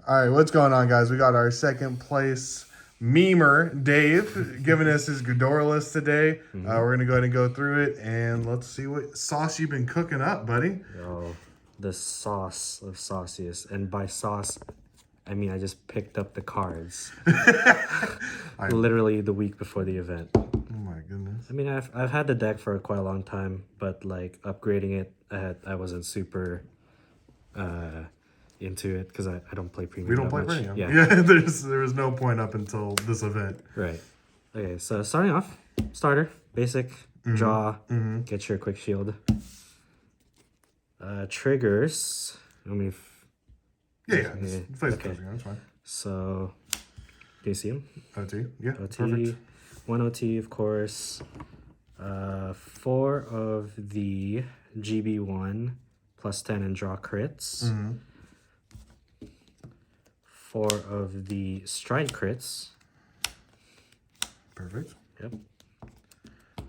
All right, what's going on, guys? We got our second place memer, Dave, giving us his Gredora list today. We're going to go ahead and go through it, and let's see what sauce you've been cooking up, buddy. Oh, the sauce of sauciest. And by sauce, I mean I just picked up the cards. Literally the week before the event. Oh, my goodness. I mean, I've had the deck for quite a long time, but, like, upgrading it, I wasn't super into it because I don't play premium. We don't play much. premium. Yeah, there was no point up until this event. Right. Okay, so starting off, starter, basic, draw, get your quick shield. Triggers. Let me. Yeah. Face okay. that's fine. So, do you see them? OT, yeah. OT, Perfect. 1 OT, of course. 4 of the GB1 plus 10 and draw crits. 4 of the stride crits. Perfect. Yep.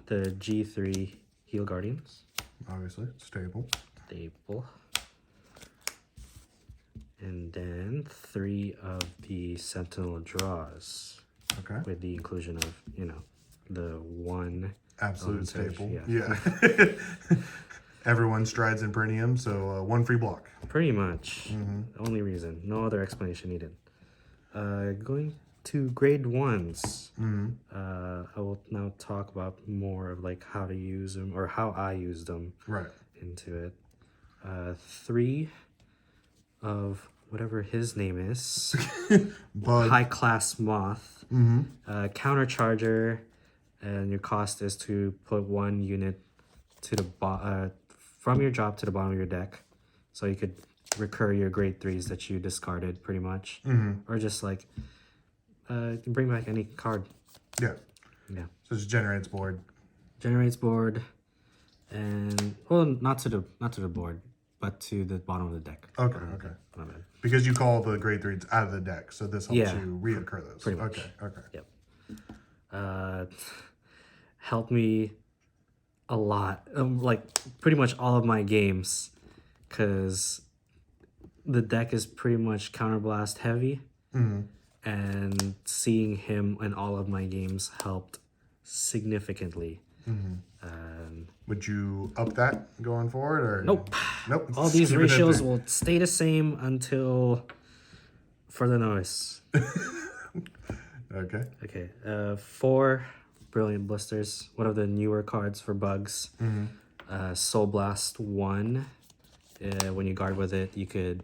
The G3 heal guardians. Obviously, stable. Staple. And then 3 of the sentinel draws. Okay. With the inclusion of, the one Absolute staple. Yeah. Everyone strides in Perineum, so one free block. Pretty much. Only reason. No other explanation needed. Going to grade 1s. I will now talk about more of, like, how to use them or how I use them. Right. Into it. 3 of whatever his name is. Bud. High class moth. Counter charger, and your cost is to put 1 unit to the from your job to the bottom of your deck, so you could recur your grade 3s that you discarded, pretty much, or just like bring back any card. Yeah. Yeah. So it generates board. Generates board, and well, not to the board, but to the bottom of the deck. Okay. My bad. Because you call the grade 3s out of the deck, so this helps you reoccur those. Pretty much. Okay. Yep. Helped me a lot. Like, pretty much all of my games, because the deck is pretty much counterblast heavy, and seeing him in all of my games helped significantly. Would you up that going forward, or Nope. All Just these keep it at ratios three. will stay the same until further notice. Okay. Okay. 4 brilliant blisters. One of the newer cards for bugs. Soul Blast 1. When you guard with it, you could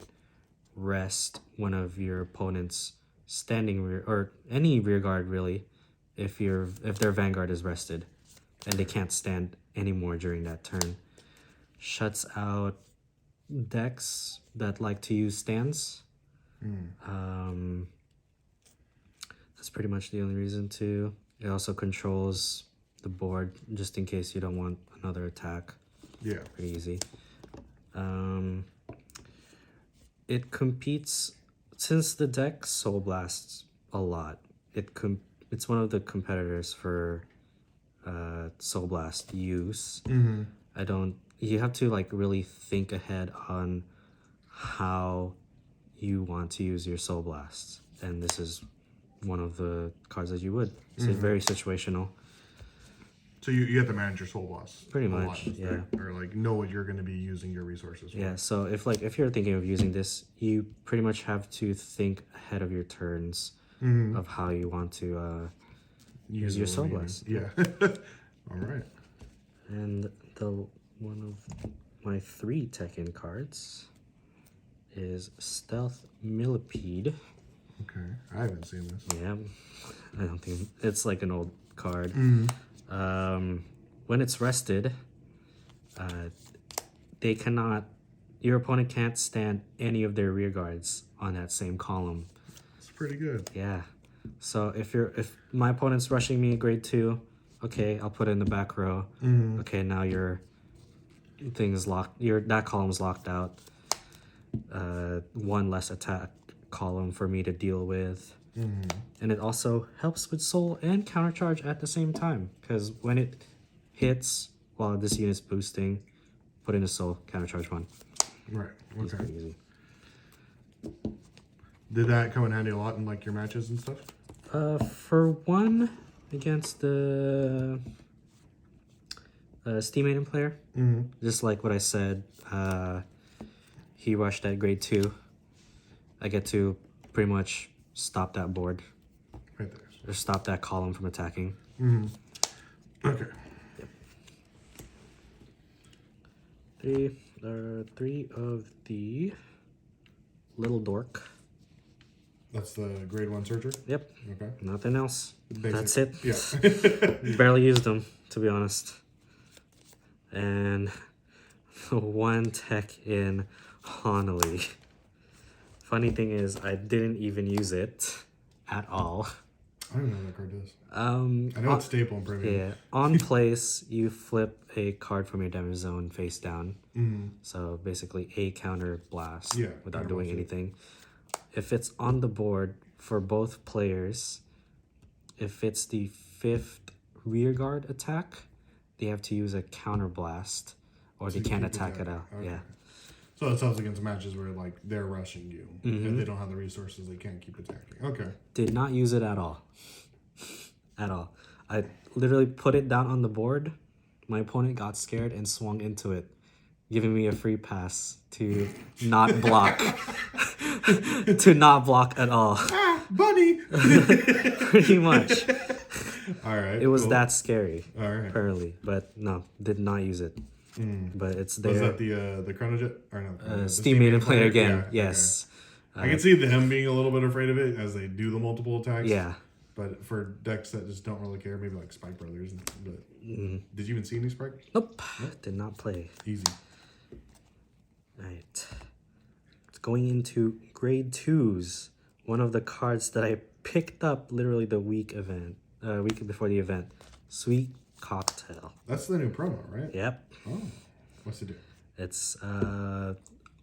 rest one of your opponent's standing rear, or any rear guard really, if their vanguard is rested and they can't stand anymore during that turn. Shuts out decks that like to use stands. That's pretty much the only reason to. It also controls the board just in case you don't want another attack. Yeah. Pretty easy. It competes, since the deck Soul Blasts a lot. It's one of the competitors for Soul Blast use. You have to, like, really think ahead on how you want to use your Soul Blasts, and this is one of the cards that you would. It's very situational. So you have to manage your soul loss. Pretty a much, lot, yeah. Or like know what you're going to be using your resources for. Yeah, so if you're thinking of using this, you pretty much have to think ahead of your turns of how you want to use your Soul Blast. Yeah. All right. And one of my 3 Tekken cards is Stealth Millipede. Okay. I haven't seen this. Yeah, I don't think it's like an old card. When it's rested, your opponent can't stand any of their rear guards on that same column. It's pretty good. Yeah. So if my opponent's rushing me grade 2, okay, I'll put it in the back row. Okay, now your thing is locked. That column's locked out. 1 less attack column for me to deal with. And it also helps with soul and counter charge at the same time, because when it hits while this unit's boosting, put in a soul, counter charge 1. Right. It's Okay. pretty easy. Did that come in handy a lot in like your matches and stuff? For one against the Steam Maiden player, just like what I said, he rushed at grade 2. I get to pretty much stop that board. Right there. Or stop that column from attacking. Okay. Yep. Three of the little dork. That's the grade 1 searcher? Yep. Okay. Nothing else. Basic. That's it. Yeah. Barely used them, to be honest. And one tech in Honolulu. Funny thing is, I didn't even use it at all. I don't know what that card does. I know it's staple in premium. Yeah. On place, you flip a card from your damage zone face down. So basically a counter blast without doing anything. If it's on the board for both players, if it's the 5th rear guard attack, they have to use a counter blast or they can't attack it out. Okay. Yeah. So it sounds against matches where like they're rushing you. If they don't have the resources, they can't keep attacking. Okay. Did not use it at all. At all. I literally put it down on the board. My opponent got scared and swung into it, giving me a free pass to not block. To not block at all. Ah, bunny! Pretty much. All right. It was that scary. All right. Apparently. But no, did not use it. But it's there. Was that the Chronojet? Or no? The Steam Maiden player again. Yeah, Yes. okay. I can see them being a little bit afraid of it as they do the multiple attacks. Yeah. But for decks that just don't really care, maybe like Spike Brothers. But did you even see any Spike? Nope. Did not play. Easy. Alright. It's going into grade 2s. One of the cards that I picked up literally the week before the event. Sweet Cocktail. That's the new promo, right? Yep. Oh. What's it do? It's on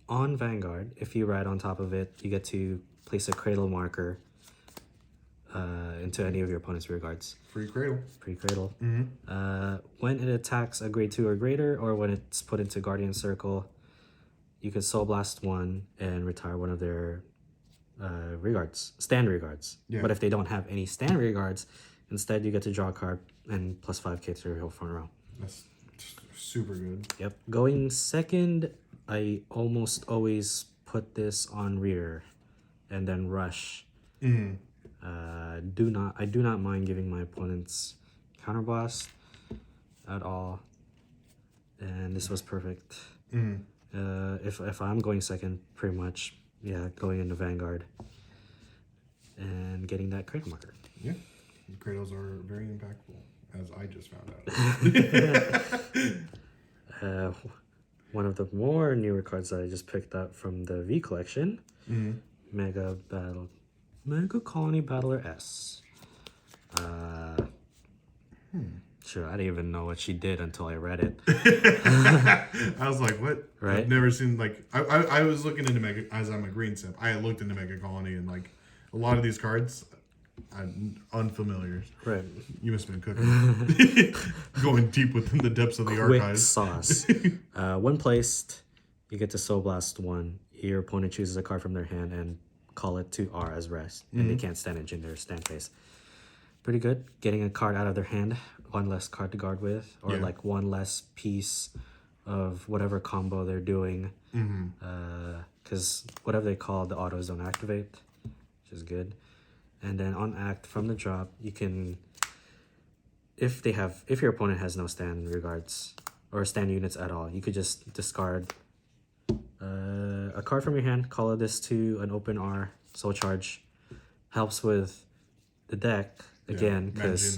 Vanguard. If you ride on top of it, you get to place a cradle marker into any of your opponent's rear guards. Free cradle. Free cradle. When it attacks a grade 2 or greater, or when it's put into Guardian Circle, you can Soul Blast one and retire one of their rear guards, stand rear guards. Yeah. But if they don't have any stand rear guards, instead you get to draw a card and plus 5k to your whole front row. That's super good. Yep. Going second, I almost always put this on rear and then rush. I do not mind giving my opponents counterblast at all, and this was perfect. If I'm going second, pretty much, going into Vanguard and getting that cradle marker. Yeah, the cradles are very impactful, as I just found out. One of the more newer cards that I just picked up from the V collection, Mega Colony Battler S. Sure, I didn't even know what she did until I read it. I was like, what? Right? I've never seen, like, I was looking into Mega, as I'm a green simp, I looked into Mega Colony, and like, a lot of these cards, I'm unfamiliar. Right. You must have been cooking. Going deep within the depths of the Quick archives. sauce. When placed, you get to Soul Blast one. Your opponent chooses a card from their hand and call it to R as rest. And they can't stand it in their stand phase. Pretty good. Getting a card out of their hand, one less card to guard with, or like one less piece of whatever combo they're doing. Because whatever they call, the autos don't activate, which is good. And then on act from the drop, you can, if your opponent has no stand regards or stand units at all, you could just discard a card from your hand, call this to an open R, soul charge. Helps with the deck again because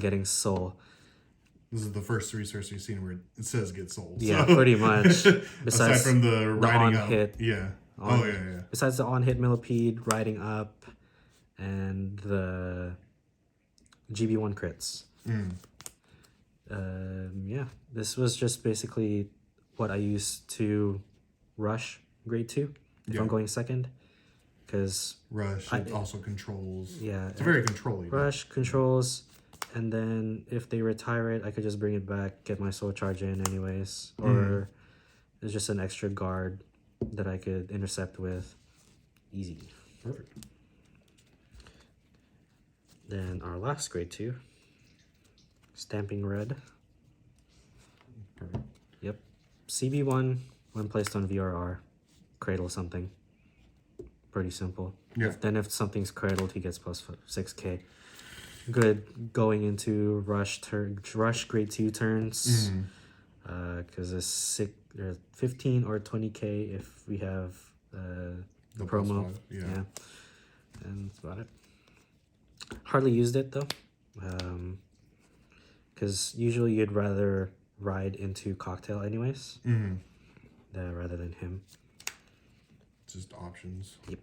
getting soul. This is the first resource you've seen where it says get soul. Yeah, so. pretty much. Besides aside from the riding up. hit. Yeah. Besides the on hit millipede, riding up, and the GB1 crits. This was just basically what I used to rush grade 2 if I'm going second. Because rush also controls. Yeah. It's very controlling. Rush, controls, and then if they retire it, I could just bring it back, get my soul charge in anyways. Or there's just an extra guard that I could intercept with. Easy. Perfect. Then our last grade 2, Stamping Red. Perfect. Yep. CB1, when placed on VRR, cradle something. Pretty simple. Yeah. Then if something's cradled, he gets plus 6k. Good going into rush grade 2 turns. Because it's 15 or 20k if we have the promo. +5, yeah. And that's about it. Hardly used it though. Because usually you'd rather ride into Cocktail anyways. Rather than him. Just options. Yep.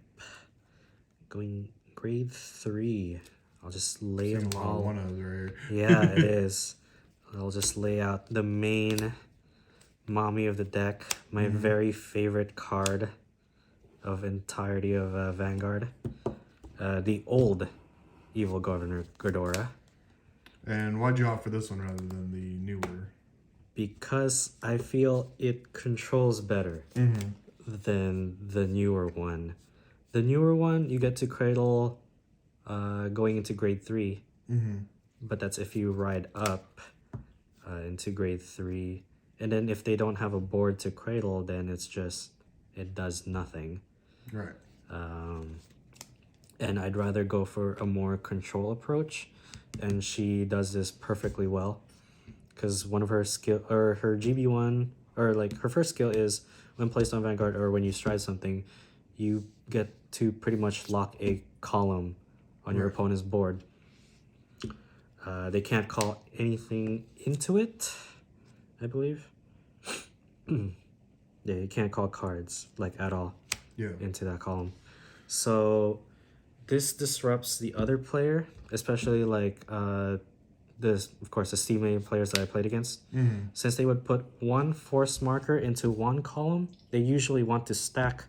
Going grade 3. I'll just lay Seeing them a lot of all. one-ofs right here. Yeah, it is. I'll just lay out the main mommy of the deck. My very favorite card of entirety of Vanguard. The old Evil Governor Gredora. And why'd you opt for this one rather than the newer? Because I feel it controls better than the newer one. The newer one, you get to cradle going into grade 3. But that's if you ride up into grade 3. And then if they don't have a board to cradle, then it's just, it does nothing. Right. And I'd rather go for a more control approach. And she does this perfectly well. Because one of her skill, or her GB1, or like her first skill is when placed on Vanguard or when you stride something, you get to pretty much lock a column on your opponent's board. They can't call anything into it, I believe. Yeah, you can't call cards, like, at all into that column. So this disrupts the other player, especially like this, of course, the Steam players that I played against. Since they would put one force marker into one column, they usually want to stack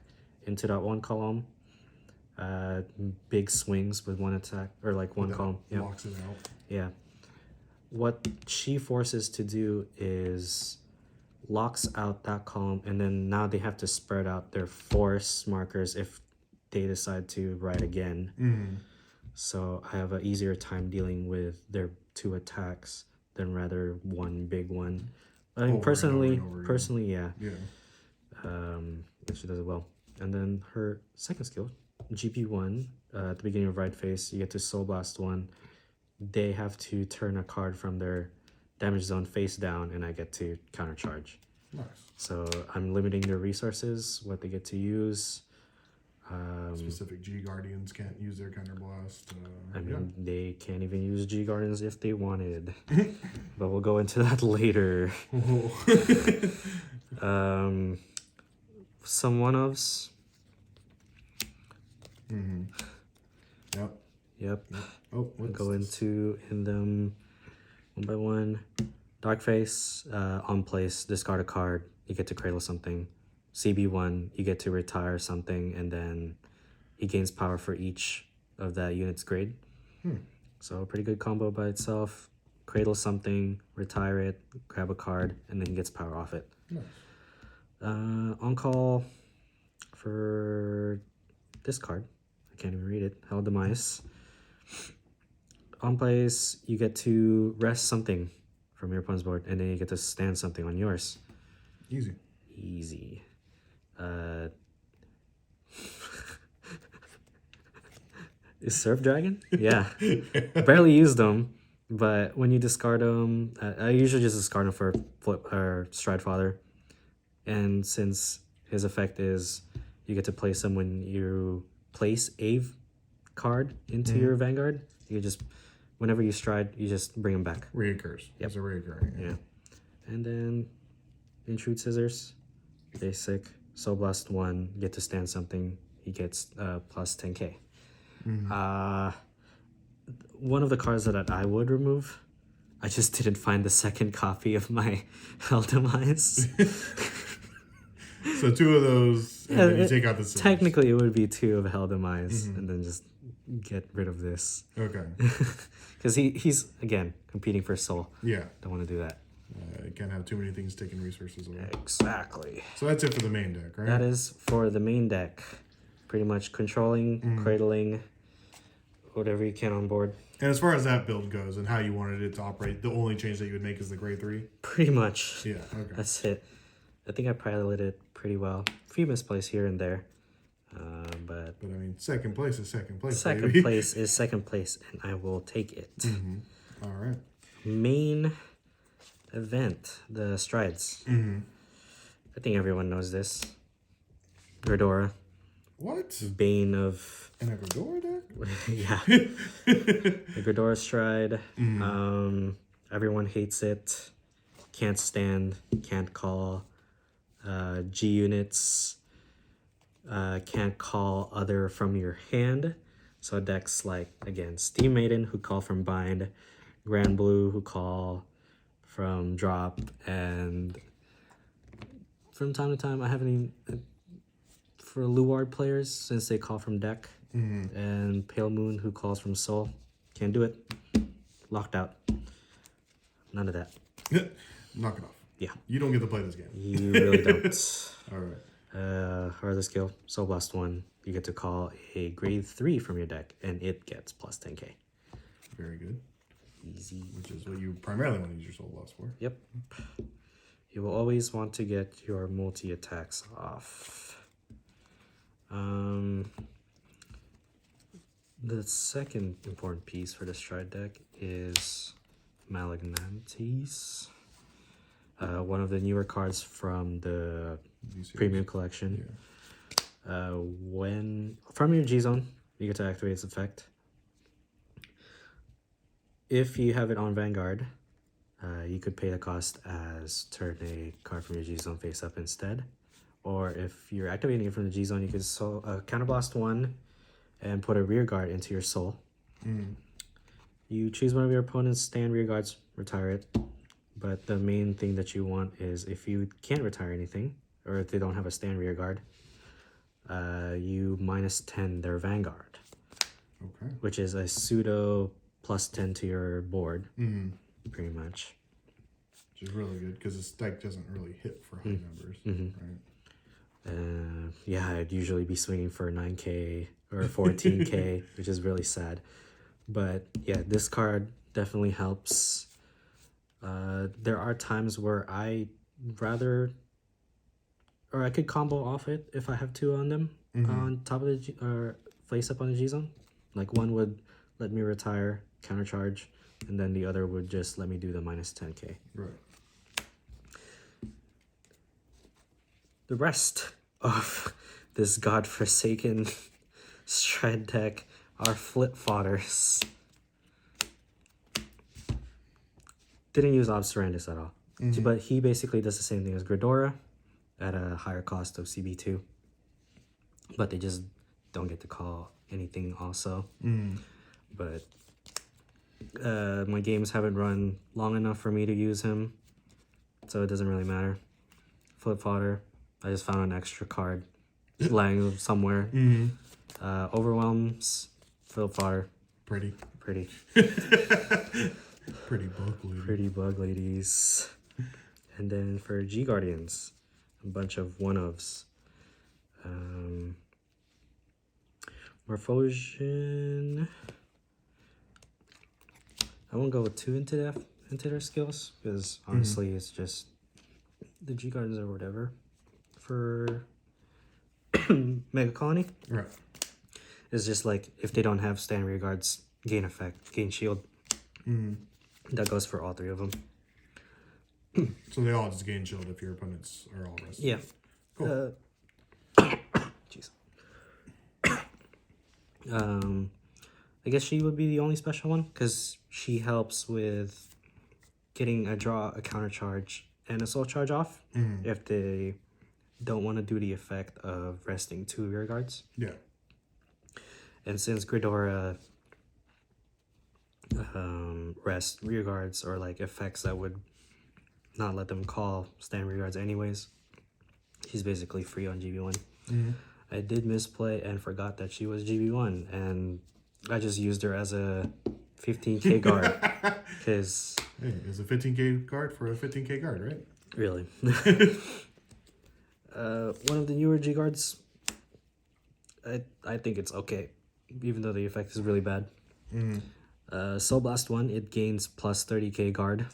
into that one column. Big swings with one attack, or like one column. Yeah. Locks it out. Yeah. What she forces to do is locks out that column, and then now they have to spread out their force markers if they decide to ride again. So I have an easier time dealing with their 2 attacks than rather one big one. I mean, personally, yeah. She does it well. And then her second skill, GP1, at the beginning of ride phase, you get to Soul Blast 1. They have to turn a card from their damage zone face down, and I get to countercharge. Nice. So I'm limiting their resources, what they get to use. Specific G Guardians can't use their counterblast. I mean, they can't even use G Guardians if they wanted. But we'll go into that later. Some one-ofs. Yep. Oh, We'll go in them one by one. Dark Face, on place, discard a card. You get to cradle something. CB1, you get to retire something, and then he gains power for each of that unit's grade. So a pretty good combo by itself. Cradle something, retire it, grab a card, and then he gets power off it. Nice. On call for this card. I can't even read it. Hell Demise. On place, you get to rest something from your opponent's board, and then you get to stand something on yours. Easy. Is Surf Dragon? Yeah. Barely used them, but when you discard them, I usually just discard them for Flip or Stride Father. And since his effect is you get to place them when you place a card into your Vanguard, you just, whenever you stride, you just bring them back. Reoccurs. Yep. It's a reoccurring. Yeah. And then Intrude Scissors, basic. Soul Blast 1, get to stand something. He gets plus 10k. One of the cards that I would remove, I just didn't find the second copy of my Hell Demise. So 2 of those, and then you take out the scissors. Technically, it would be 2 of Hell Demise, and then just get rid of this. Okay. Because he's, again, competing for soul. Yeah. Don't want to do that. You can't have too many things taking resources away. Exactly. So that's it for the main deck, right? That is for the main deck. Pretty much controlling, cradling, whatever you can on board. And as far as that build goes and how you wanted it to operate, the only change that you would make is the grade 3? Pretty much. Yeah, okay. That's it. I think I piloted it pretty well. A few misplays here and there. But I mean, second place is second place. second baby. place is second place, and I will take it. All right. Main event, the strides. I think everyone knows this. Gredora, What? bane of In a Gredora deck? yeah, the Gredora stride. Everyone hates it. Can't stand. Can't call. G units. Can't call other from your hand. So decks like, again, Steam Maiden, who call from bind, Grand Blue, who call from drop, and from time to time I haven't even, for Luard players, since they call from deck, and Pale Moon, who calls from soul. Can't do it. Locked out. None of that. Knock it off. Yeah. You don't get to play this game. You really don't. All right. Other skill, Soul Blast 1, you get to call a grade 3 from your deck, and it gets plus 10k. Very good. Easy. Which is what you primarily want to use your Soul Blast for. Yep. You will always want to get your multi-attacks off. The second important piece for the stride deck is Malignantes. One of the newer cards from the premium collection. Yeah. When from your G zone, you get to activate its effect. If you have it on Vanguard, you could pay the cost as turn a card from your G zone face up instead. Or if you're activating it from the G zone, you could counterblast 1 and put a rear guard into your soul. You choose one of your opponent's stand rear guards, retire it. But the main thing that you want is if you can't retire anything, or if they don't have a stand rear guard, you -10 their Vanguard. Okay. Which is a pseudo +10 to your board, pretty much. Which is really good because this deck doesn't really hit for high numbers, right? Yeah, I'd usually be swinging for 9k or 14k, which is really sad. But yeah, this card definitely helps. There are times where I could combo off it if I have 2 on them on top of the or face up on the G zone. Like one would let me retire, countercharge, and then the other would just let me do the -10k. Right. The rest of this godforsaken stride deck are flip fodders. Didn't use Obserandus at all. But he basically does the same thing as Gredora at a higher cost of CB2. But they just don't get to call anything also. But my games haven't run long enough for me to use him. So it doesn't really matter. Flip fodder. I just found an extra card lying somewhere. Overwhelms. Flip fodder. Pretty. Pretty. Pretty bug lady. Pretty bug ladies. And then for G Guardians, a bunch of one-ofs. Morphosian. I won't go too into their skills because honestly it's just the G Guardians or whatever. For Mega Colony, Right. it's just like if they don't have stand rear guards, gain effect, gain shield. That goes for all 3 of them. So they all just gain shield if your opponents are all rested. Yeah. Cool. Jeez. I guess she would be the only special one because she helps with getting a draw, a counter charge, and a soul charge off if they don't want to do the effect of resting 2 rear guards. Yeah. And since Gredora rest rear guards or like effects that would not let them call stand rear guards anyways, she's basically free on GB1. I did misplay and forgot that she was GB1, and I just used her as a 15k guard because Hey, it's a 15k card for a 15k guard, right? really. One of the newer G guards I think it's okay, even though the effect is really bad. Mm-hmm. Soul Blast 1, it gains plus 30k guard.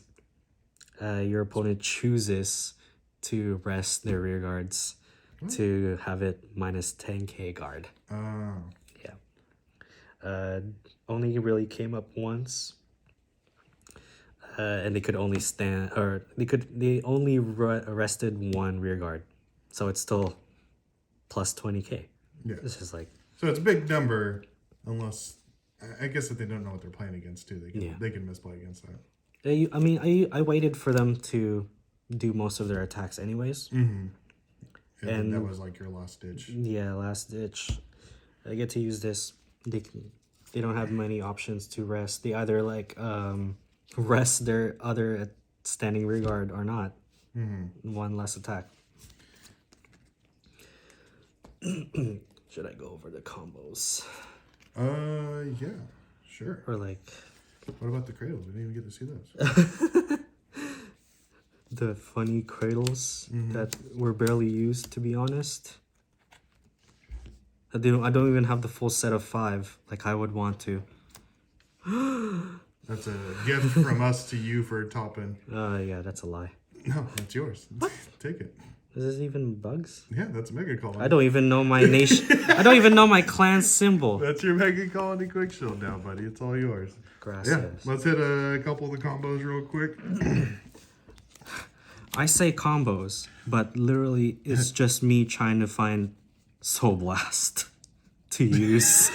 Your opponent chooses to rest their rear guards to have it minus 10k guard. Oh. Yeah. Only really came up once. And they could only stand, or they only rested one rear guard. So it's still plus 20k. Yeah. This is like, So it's a big number, unless I guess if they don't know what they're playing against too, they can misplay against that. I mean, I waited for them to do most of their attacks anyways. Mm-hmm. And And- that was like your last ditch. Yeah, last ditch. I get to use this. They don't have many options to rest. They either like rest their other standing rear guard or not. Mm-hmm. One less attack. Should I go over the combos? Yeah, sure. Or like What about the cradles? We didn't even get to see those. the funny cradles that were barely used, to be honest. I don't even have the full set of 5 like I would want to. That's a gift from us to you for topping. Yeah, that's a lie. No, that's yours. Take it. Is this even bugs? Yeah, that's Mega Colony. I don't even know my nation. I don't even know my clan symbol. That's your Mega Colony Quick Shield now, buddy. It's all yours. Gracias. Yeah, let's hit a couple of the combos real quick. I say combos, but literally it's just me trying to find Soul Blast to use.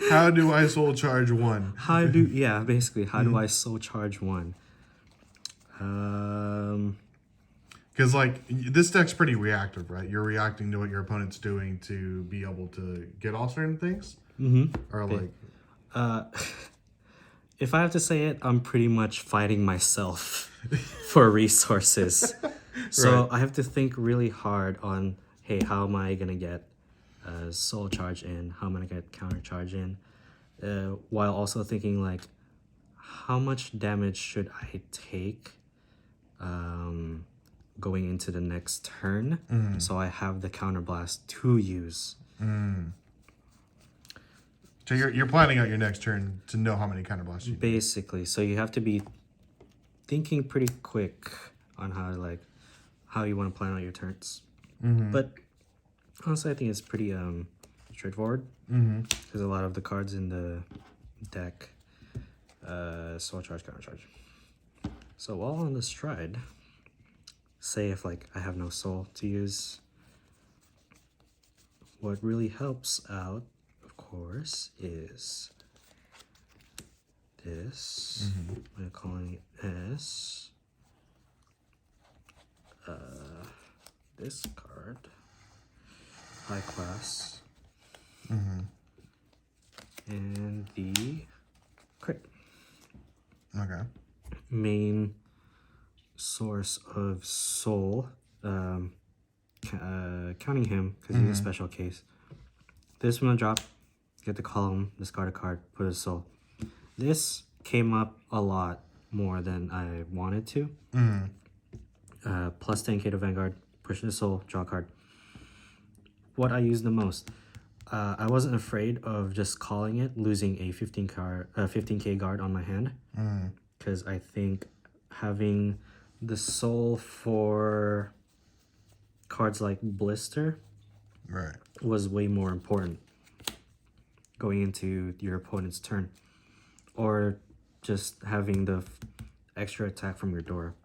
How do I soul charge one? Basically, how do I soul charge one? Because like this deck's pretty reactive, right? You're reacting to what your opponent's doing to be able to get all certain things. Or like, If I have to say it, I'm pretty much fighting myself for resources. So Right. I have to think really hard on, hey, how am I gonna get soul charge in? How am I gonna get counter charge in? While also thinking like, how much damage should I take going into the next turn, so I have the counter blast to use. So you're planning out your next turn to know how many counter blasts you need. Basically, so you have to be thinking pretty quick on how you want to plan out your turns. But honestly, I think it's pretty straightforward because a lot of the cards in the deck soul charge, counter charge. So while on the stride, say if like I have no soul to use, what really helps out, of course, is this. I'm calling it S. This card, high class, and the crit. Okay. Main source of soul, counting him because he's a special case. This one drop, get the column, discard a card, put a soul. This came up a lot more than I wanted to. Plus 10k to Vanguard, push the soul, draw a card. What I use the most, I wasn't afraid of just calling it, losing a 15k guard on my hand, because I think having the soul for cards like Blister Right. was way more important going into your opponent's turn, or just having the extra attack from your door.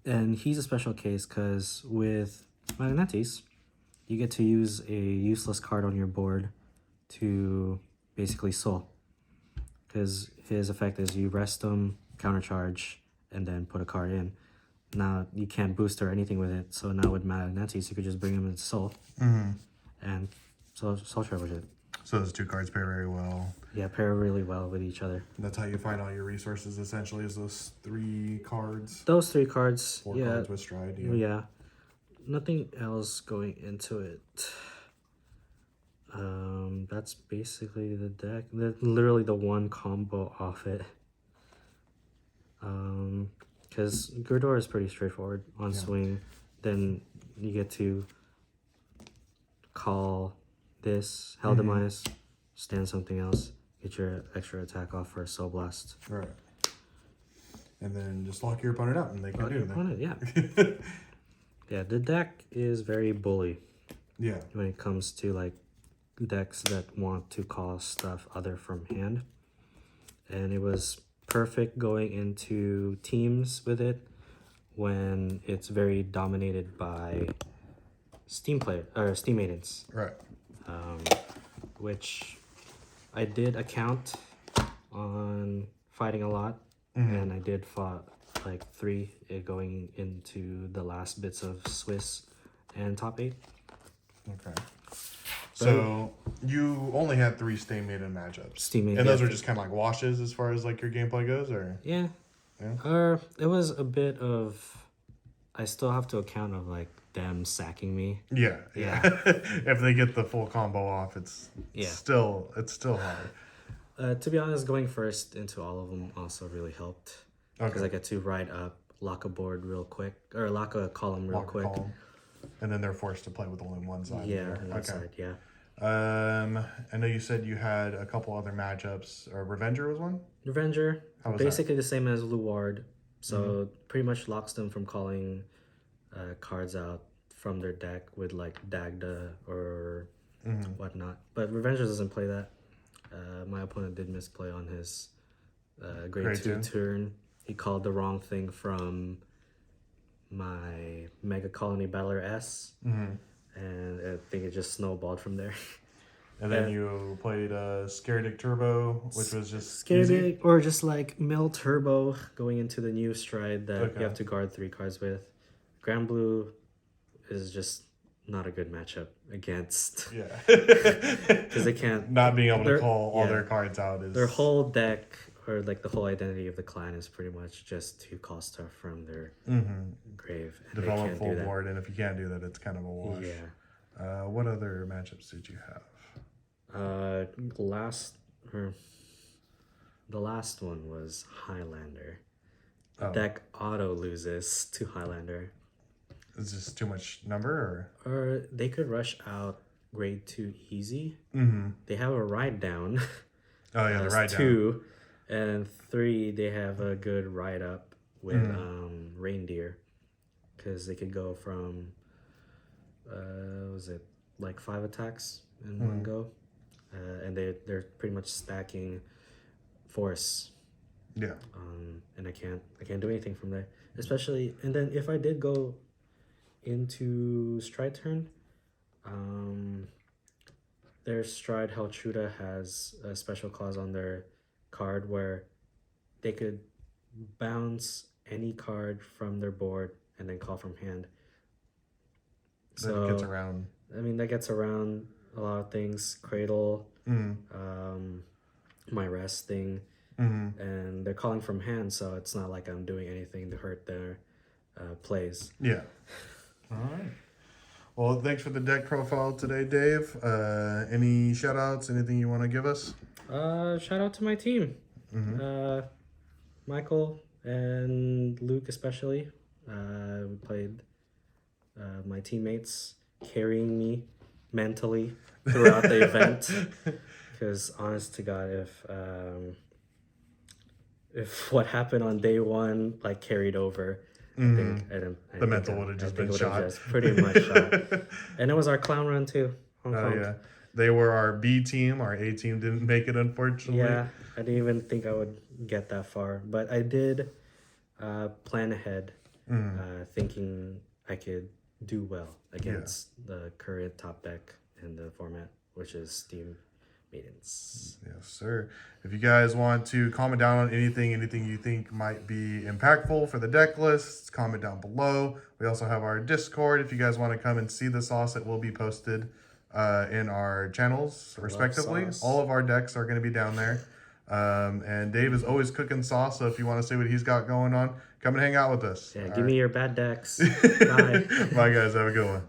And he's a special case because with Magnetis, you get to use a useless card on your board to basically soul. Because his effect is you rest him, countercharge, and then put a card in. Now you can't boost or anything with it, so now with Magnetis, you could just bring him into soul. And soul charge with it. So those two cards pair very well. Yeah, pair really well with each other. That's how you find all your resources, essentially, is those 3 cards. Those 3 cards, 4 yeah. cards with stride. Yeah. Nothing else going into it. That's basically the deck. Literally the one combo off it. Because Gredora is pretty straightforward on swing. Then you get to call this, Hell Demise, stand something else, get your extra attack off for a Soul Blast. Right. And then just lock your opponent out and they can do anything. Opponent, yeah. Yeah, the deck is very bully. Yeah. When it comes to like decks that want to call stuff other from hand. And it was perfect going into teams with it when it's very dominated by Steam Maidens. Right. Which I did account on fighting a lot, and I did fought like 3 going into the last bits of Swiss and top 8. Okay. So you only had 3 Stay Maiden matchups. Steam Maiden, and those are just kind of like washes as far as like your gameplay goes, or yeah. It was a bit of. I still have to account of like them sacking me. Yeah. If they get the full combo off, it's still hard. To be honest, going first into all of them also really helped because I get to ride up, lock a board real quick, or lock a column real quick. And then they're forced to play with only one side. Yeah, one side, yeah. I know you said you had a couple other matchups, or Revenger was one? Revenger, How was basically the same as Luard, so pretty much locks them from calling cards out from their deck with like Dagda or whatnot. But Revenger doesn't play that. My opponent did misplay on his grade 2 turn. He called the wrong thing from my Mega Colony Battler S, and I think it just snowballed from there. And then you played Scaredick Turbo, which was just Scaredick, or just like Mill Turbo going into the new stride that you have to guard 3 cards with. Grand Blue is just not a good matchup against. Yeah. Because they can't. Not being able to call all their cards out is. Their whole deck, or like the whole identity of the clan, is pretty much just to call stuff from their grave. And develop full board, and if you can't do that, it's kind of a wash. Yeah. What other matchups did you have? The last one was Highlander. The deck auto loses to Highlander. Is this too much number, or they could rush out grade 2 easy. They have a ride down. Oh yeah, the ride 2, down. And 3 they have a good ride up with Reindeer, because they could go from was it like 5 attacks in one go, and they're pretty much stacking force. Yeah. And I can't do anything from there, especially. And then if I did go into stride turn, their stride Heltruda has a special clause on their card where they could bounce any card from their board and then call from hand. So that gets around. I mean, that gets around a lot of things. Cradle, my rest thing, and they're calling from hand, so it's not like I'm doing anything to hurt their plays. Yeah. All right. Well, thanks for the deck profile today, Dave. Any shout outs, anything you want to give us? Shout out to my team. Michael and Luke especially. We played my teammates carrying me mentally throughout the event. Because honest to God, if what happened on day 1 like carried over, I think the mental would have just been shot. Just pretty much shot. And it was our clown run too. Yeah. They were our B team. Our A team didn't make it, unfortunately. Yeah, I didn't even think I would get that far. But I did plan ahead, thinking I could do well against the current top deck in the format, which is Steam Maidens. Yes, sir. If you guys want to comment down on anything you think might be impactful for the deck lists, comment down below. We also have our Discord. If you guys want to come and see the sauce, it will be posted in our channels, respectively. All of our decks are going to be down there. And Dave is always cooking sauce, so if you want to see what he's got going on, come and hang out with us. Yeah, give me your bad decks. Bye. Bye, guys. Have a good one.